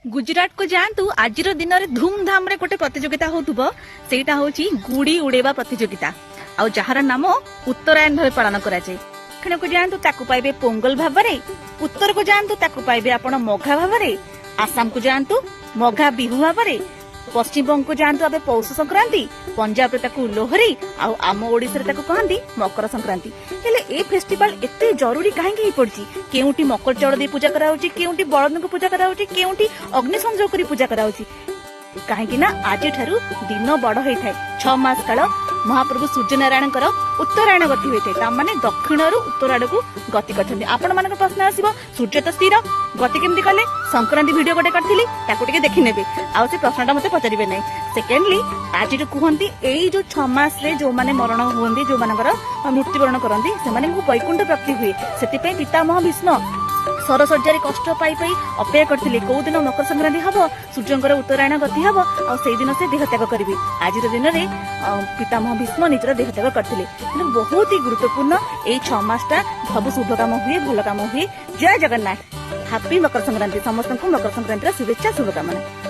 गुजरात को जातु आज दिन में धूमधाम रे गोटे प्रतियोगिता होतुबो सेटा होची गुड़ी उड़ेबा प्रतियोगिता आ जहार नाम उत्तरायण भाव पालन करा जाय। दक्षिण को जातु ताकू पाइबे पोंगल भाबरे, उत्तर को जातु ताकू पाइबे आपण मघा भाबरे, आसाम को जातु मघा बिहु भाबरे, पश्चिम बंग को जातु आबे पौष संक्रांति, पंजाब रे ताकू लोहरी आ आम ओडिसा रे ताकू कहंदी मकर संक्रांति। हेले ए फेस्टिवल एते जरूरी काहेकि ही पड़ची? केउटी मकर चाउल दे पूजा करा होची, केउटी बळद को पूजा करा होची, केउटी अग्नि संजोग करी पूजा करा होची। काहेकि ना आज ठारू दिन बड़ होई थाए। 6 मास काल महाप्रभु सूर्य नारायण उत्तरायण गति होई थाए। तामाने दक्षिण रु उत्तर आड़ को गति करछन्ती। आपण मानक प्रश्न आसीबो सूर्य तो स्थिर गति केमति कले? संक्रांति वीडियो गोटे करथिली ताकू टिके देखि नेबे। आ से प्रश्नटा मते पचारिबे नै। सेकेंडली आज जो कहंती एई जो 6 मास रे जो माने मरण होंदी, जो मानकर मृत्युवरण करंती, से माने को वैकुंठ प्राप्ति हुए। सेति पे पितामह भीष्म सरसज्जा कष्ट पाई पाई अपेक्षा करथिले को दिन मकर संक्रांति हबो, सूर्यंकर उत्तरायण गति हबो आ सेई दिन से देह त्याग करिवे। आज दिन रे पितामह भीष्म निजर देह त्याग करथिले। बहुत ही गुरुत्वपूर्ण एई 6 मासटा सब शुभ काम हुए, भल काम हुए। जय जगन्नाथ। हैप्पी मकर संक्रांति। समस्त को मकर संक्रांति शुभेच्छा, शुभकामना।